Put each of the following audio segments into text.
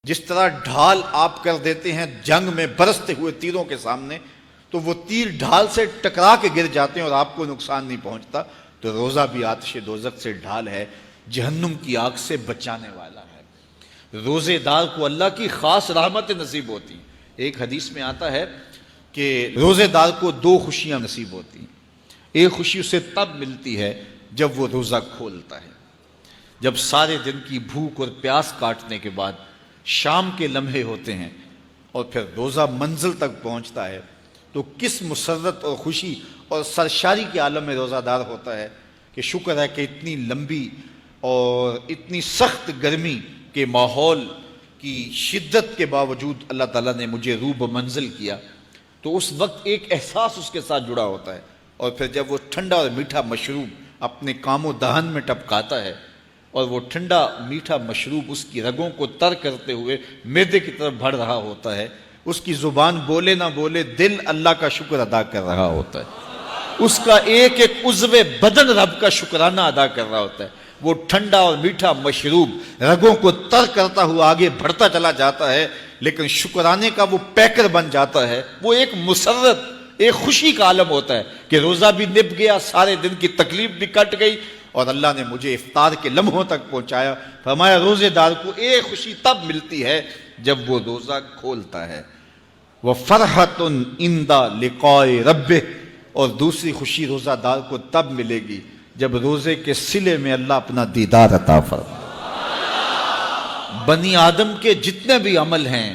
جس طرح ڈھال آپ کر دیتے ہیں جنگ میں برستے ہوئے تیروں کے سامنے، تو وہ تیر ڈھال سے ٹکرا کے گر جاتے ہیں اور آپ کو نقصان نہیں پہنچتا، تو روزہ بھی آتش دوزخ سے ڈھال ہے، جہنم کی آگ سے بچانے والا ہے۔ روزے دار کو اللہ کی خاص رحمت نصیب ہوتی ہیں۔ ایک حدیث میں آتا ہے کہ روزے دار کو دو خوشیاں نصیب ہوتی ہیں۔ ایک خوشی اسے تب ملتی ہے جب وہ روزہ کھولتا ہے، جب سارے دن کی بھوک اور پیاس کاٹنے کے بعد شام کے لمحے ہوتے ہیں اور پھر روزہ منزل تک پہنچتا ہے، تو کس مسرت اور خوشی اور سرشاری کے عالم میں روزہ دار ہوتا ہے کہ شکر ہے کہ اتنی لمبی اور اتنی سخت گرمی کے ماحول کی شدت کے باوجود اللہ تعالیٰ نے مجھے روح منزل کیا۔ تو اس وقت ایک احساس اس کے ساتھ جڑا ہوتا ہے، اور پھر جب وہ ٹھنڈا اور میٹھا مشروب اپنے کام و دہن میں ٹپکاتا ہے اور وہ ٹھنڈا میٹھا مشروب اس کی رگوں کو تر کرتے ہوئے معدے کی طرف بڑھ رہا ہوتا ہے، اس کی زبان بولے نہ بولے دل اللہ کا شکر ادا کر رہا ہوتا ہے، اس کا ایک ایک عضو بدن رب کا شکرانہ ادا کر رہا ہوتا ہے۔ وہ ٹھنڈا اور میٹھا مشروب رگوں کو تر کرتا ہوا آگے بڑھتا چلا جاتا ہے، لیکن شکرانے کا وہ پیکر بن جاتا ہے۔ وہ ایک مسرت، ایک خوشی کا عالم ہوتا ہے کہ روزہ بھی نب گیا، سارے دن کی تکلیف بھی کٹ گئی، اور اللہ نے مجھے افطار کے لمحوں تک پہنچایا۔ فرمایا روزے دار کو ایک خوشی تب ملتی ہے جب وہ روزہ کھولتا ہے، وَفَرْحَةٌ عِنْدَ لِقَاءِ رَبِّهِ، اور دوسری خوشی روزہ دار کو تب ملے گی جب روزے کے صلے میں اللہ اپنا دیدار عطا فرمائے۔ بنی آدم کے جتنے بھی عمل ہیں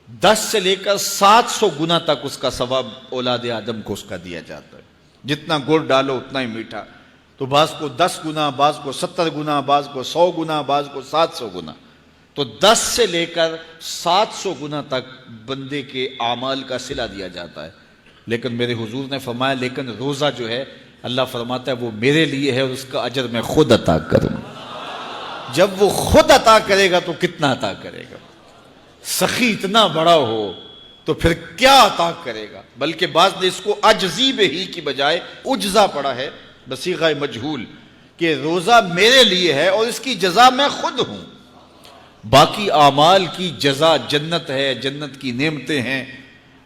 10 سے لے کر 700 گنا تک اس کا ثواب اولاد آدم کو اس کا دیا جاتا ہے۔ جتنا گڑ ڈالو اتنا ہی میٹھا، تو بعض کو 10 گنا، بعض کو 70 گنا، بعض کو 100 گنا، بعض کو 700 گنا، تو 10 سے لے کر 700 گنا تک بندے کے اعمال کا صلہ دیا جاتا ہے۔ لیکن میرے حضور نے فرمایا لیکن روزہ جو ہے اللہ فرماتا ہے وہ میرے لیے ہے اور اس کا اجر میں خود عطا کروں۔ جب وہ خود عطا کرے گا تو کتنا عطا کرے گا؟ سخی اتنا بڑا ہو تو پھر کیا عطا کرے گا؟ بلکہ بعض نے اس کو عجزی بہی کی بجائے عجزہ پڑھا ہے بصیغہ مجہول، کہ روزہ میرے لیے ہے اور اس کی جزا میں خود ہوں۔ باقی اعمال کی جزا جنت ہے، جنت کی نعمتیں ہیں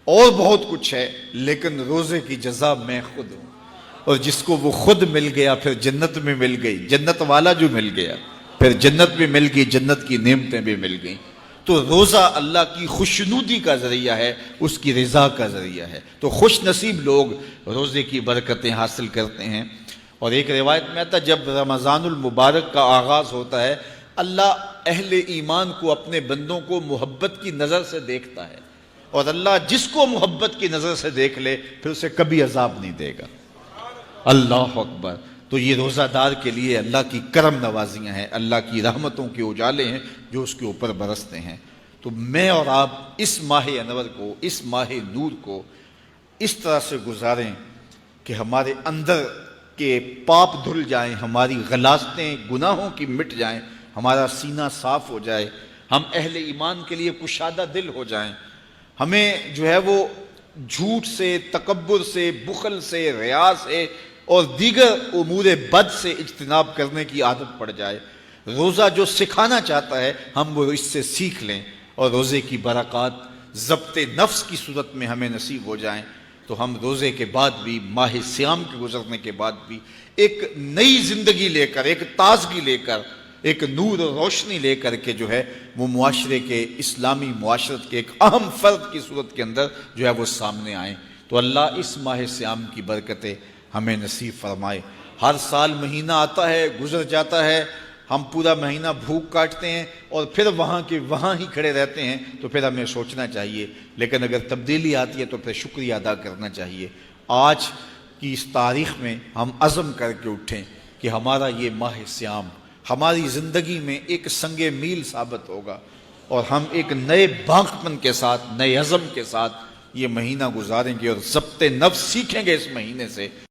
اور بہت کچھ ہے، لیکن روزے کی جزا میں خود ہوں۔ اور جس کو وہ خود مل گیا پھر جنت میں مل گئی، جنت والا جو مل گیا پھر جنت بھی مل گئی، جنت کی نعمتیں بھی مل گئیں۔ تو روزہ اللہ کی خوشنودی کا ذریعہ ہے، اس کی رضا کا ذریعہ ہے۔ تو خوش نصیب لوگ روزے کی برکتیں حاصل کرتے ہیں۔ اور ایک روایت میں آتا ہے جب رمضان المبارک کا آغاز ہوتا ہے اللہ اہل ایمان کو، اپنے بندوں کو محبت کی نظر سے دیکھتا ہے، اور اللہ جس کو محبت کی نظر سے دیکھ لے پھر اسے کبھی عذاب نہیں دے گا۔ اللہ اکبر۔ تو یہ روزہ دار کے لیے اللہ کی کرم نوازیاں ہیں، اللہ کی رحمتوں کے اجالے ہیں جو اس کے اوپر برستے ہیں۔ تو میں اور آپ اس ماہ انور کو، اس ماہ نور کو اس طرح سے گزاریں کہ ہمارے اندر کے پاپ دھل جائیں، ہماری غلاظتیں گناہوں کی مٹ جائیں، ہمارا سینہ صاف ہو جائے، ہم اہل ایمان کے لیے کشادہ دل ہو جائیں، ہمیں جو ہے وہ جھوٹ سے، تکبر سے، بخل سے، ریا سے اور دیگر امور بد سے اجتناب کرنے کی عادت پڑ جائے۔ روزہ جو سکھانا چاہتا ہے ہم وہ اس سے سیکھ لیں، اور روزے کی برکات ضبط نفس کی صورت میں ہمیں نصیب ہو جائیں، تو ہم روزے کے بعد بھی، ماہ صیام کے گزرنے کے بعد بھی ایک نئی زندگی لے کر، ایک تازگی لے کر، ایک نور و روشنی لے کر کے جو ہے وہ معاشرے کے، اسلامی معاشرت کے ایک اہم فرد کی صورت کے اندر جو ہے وہ سامنے آئیں۔ تو اللہ اس ماہ صیام کی برکتیں ہمیں نصیب فرمائے۔ ہر سال مہینہ آتا ہے، گزر جاتا ہے، ہم پورا مہینہ بھوک کاٹتے ہیں اور پھر وہاں کے وہاں ہی کھڑے رہتے ہیں، تو پھر ہمیں سوچنا چاہیے، لیکن اگر تبدیلی آتی ہے تو پھر شکریہ ادا کرنا چاہیے۔ آج کی اس تاریخ میں ہم عزم کر کے اٹھیں کہ ہمارا یہ ماہ صیام ہماری زندگی میں ایک سنگ میل ثابت ہوگا، اور ہم ایک نئے بانکپن کے ساتھ، نئے عزم کے ساتھ یہ مہینہ گزاریں گے اور ضبط نفس سیکھیں گے اس مہینے سے۔